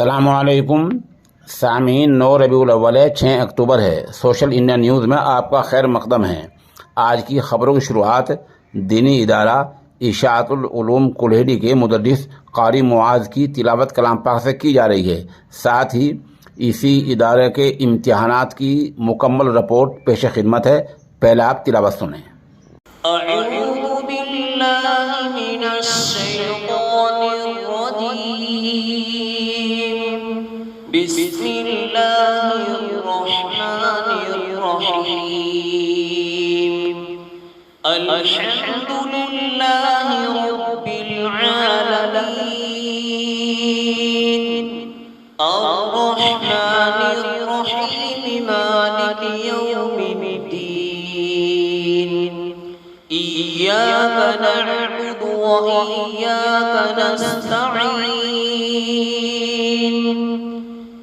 السلام علیکم سامعین، 9 ربیع الاول ہے، 6 اکتوبر ہے۔ سوشل انڈیا نیوز میں آپ کا خیر مقدم ہے۔ آج کی خبروں کی شروعات دینی ادارہ اشاعت العلوم کلہیڑی کے مدرس قاری معاذ کی تلاوت کلام پاک سے کی جا رہی ہے۔ ساتھ ہی اسی ادارے کے امتحانات کی مکمل رپورٹ پیش خدمت ہے۔ پہلے آپ تلاوت سنیں۔ اعوذ باللہ من الشیطان الرجیم، بسم اللہ الرحمن الرحیم، الحمد للہ رب العالمین، الرحمن الرحیم، مالک یوم الدین، إياك نعبد وإياك نستعين،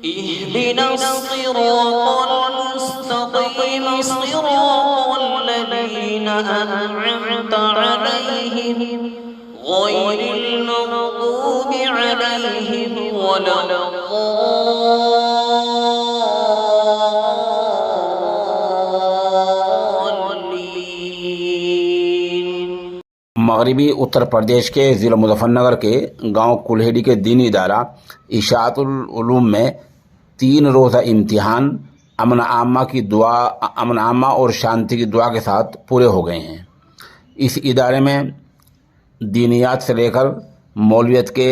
اهدنا الصراط المستقيم، صراط الذين أنعمت عليهم غير المغضوب عليهم ولا مغربی اتر پردیش کے ضلع مظفر نگر کے گاؤں کلہیڑی کے دینی ادارہ اشاعت العلوم میں 3 روزہ امتحان امن عامہ اور شانتی کی دعا کے ساتھ پورے ہو گئے ہیں۔ اس ادارے میں دینیات سے لے کر مولویت کے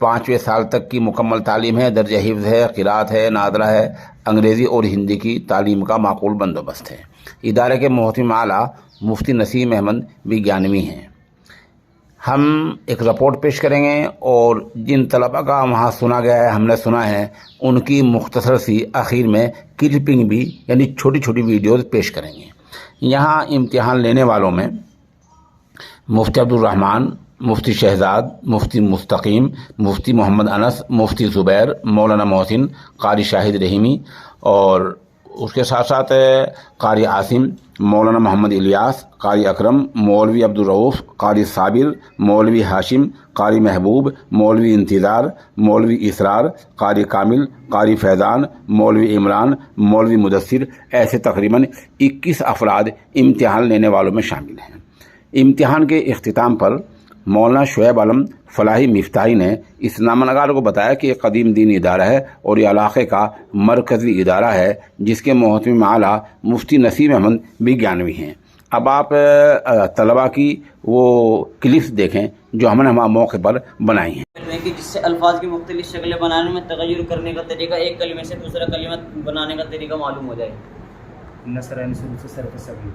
5ویں سال تک کی مکمل تعلیم ہے، درجہ حفظ ہے، قرات ہے، نادرہ ہے، انگریزی اور ہندی کی تعلیم کا معقول بندوبست ہے۔ ادارے کے محتم اعلیٰ مفتی نسیم احمد وگیانوی ہیں۔ ہم ایک رپورٹ پیش کریں گے اور جن طلباء کا وہاں سنا گیا ہے، ہم نے سنا ہے، ان کی مختصر سی آخر میں کلپنگ بھی یعنی چھوٹی چھوٹی ویڈیوز پیش کریں گے۔ یہاں امتحان لینے والوں میں مفتی عبدالرحمن، مفتی شہزاد، مفتی مستقیم، مفتی محمد انس، مفتی زبیر، مولانا محسن، قاری شاہد رحیمی اور اس کے ساتھ ساتھ قاری عاصم، مولانا محمد الیاس، قاری اکرم، مولوی عبدالرؤف، قاری صابر، مولوی ہاشم، قاری محبوب، مولوی انتظار، مولوی اسرار، قاری کامل، قاری فیضان، مولوی عمران، مولوی مدثر، ایسے تقریباً 21 افراد امتحان لینے والوں میں شامل ہیں۔ امتحان کے اختتام پر مولانا شعیب عالم فلاحی مفتاحی نے اس نامہ نگار کو بتایا کہ یہ قدیم دینی ادارہ ہے اور یہ علاقے کا مرکزی ادارہ ہے، جس کے محتم اعلیٰ مفتی نسیم احمد وگیانوی ہیں۔ اب آپ طلباء کی وہ کلپس دیکھیں جو ہم نے ہمارے موقع پر بنائی ہیں، جس سے الفاظ کی مختلف شکلیں بنانے میں تغیر کرنے کا طریقہ، ایک کلمے سے دوسرا کلمہ بنانے کا طریقہ معلوم ہو جائے۔ نصر سے صرف سبھی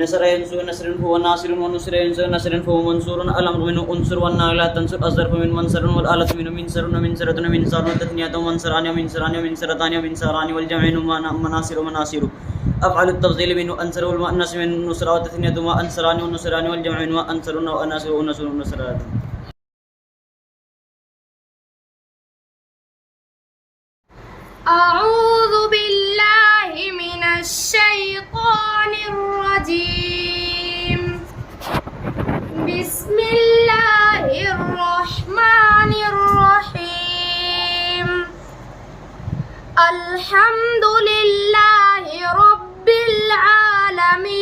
نصر ينصر نصر هو ناصر، ونصر ينصر نصر فهو منصور، الامر منه انصر والناغلة تنصر، الظرف من منصر والآلة من منصر ومنصرة ومنصار والتثنية ومنصران ومنصران ومنصرتان ومنصاران والجمع مناصر ومناصر، افعل التفضيل منه انصر والمؤنث من نصر والتثنية وانصران والنصران والجمع وانصر واناصر ونصر ونصرات۔ اعوذ باللہ من الشیطان الرجیم، بسم اللہ الرحمن الرحیم، الحمد للہ رب العالمین،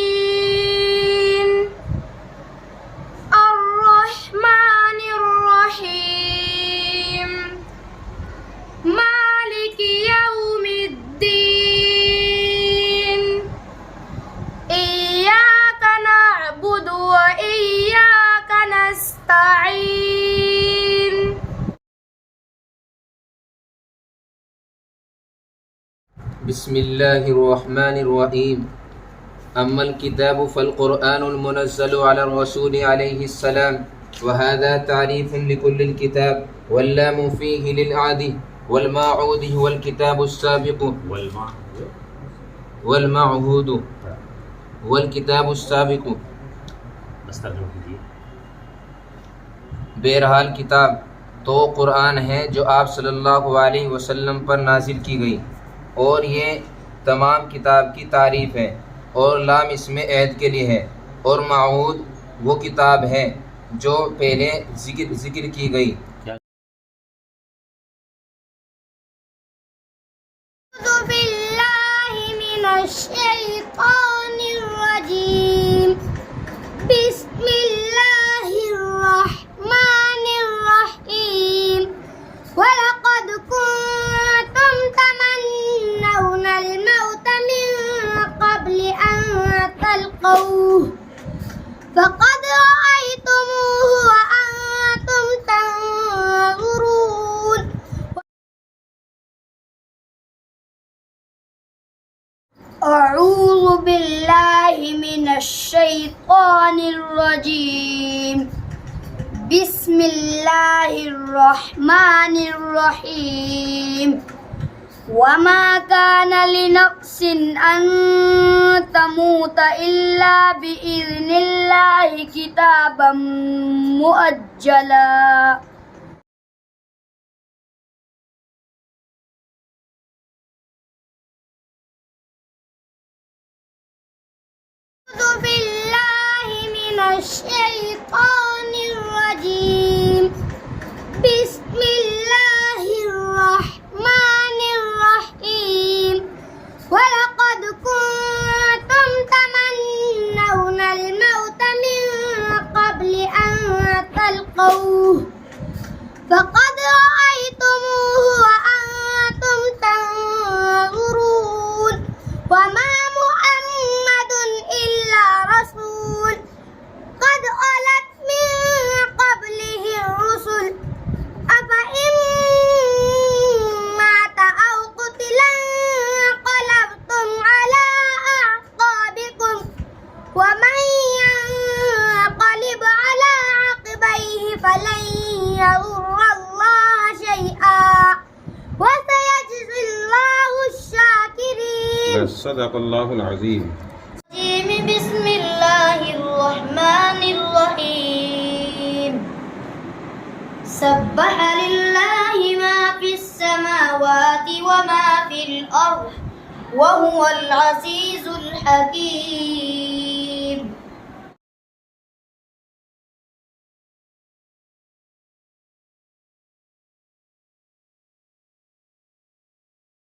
الرحمن الرحیم، مالک یوم الدین، ایاک نعبد و ایاک نستعین۔ بسم اللہ الرحمن الرحیم، اما الكتاب فالقرآن المنزل على الرسول علیہ السلام، وهذا تعریف لكل الكتاب، واللام فيه للعادی، والماعود هو الكتاب السابق، والمعهود هو الكتاب السابق۔ بہرحال کتاب تو قرآن ہے جو آپ صلی اللہ علیہ وسلم پر نازل کی گئی، اور یہ تمام کتاب کی تعریف ہے، اور لام اس میں عہد کے لیے ہے، اور معہود وہ کتاب ہے جو پہلے ذکر کی گئی۔ الشيطان الرجيم بسم الله الرحمن الرحيم ولقد كنتم تمنون الموت من قبل أن تلقوه فقد رأيتموه وأنتم تنظرون أعوذ بالله من الشيطان الرجيم بسم الله الرحمن الرحيم وما كان لنفس أن تموت إلا بإذن الله كتابا مؤجلا أعوذ بالله من الشيطان الرجيم بسم الله الرحمن الرحيم ولقد كنتم تمنون الموت من قبل أن تلقوه فقد رأيتموه وأنتم تنظرون وما محمد إلا رسول قد خلت من قبله الرسل أفإن مات أو قتل انقلبتم على أعقابكم ومن ينقلب على عقبيه فلن يضر الله شيئا وسيجزي الله الشاكرين. صدق الله العظيم. بسم الله الرحمن الرحيم سبح لله ما في السماوات وما في الأرض وهو العزيز الحكيم.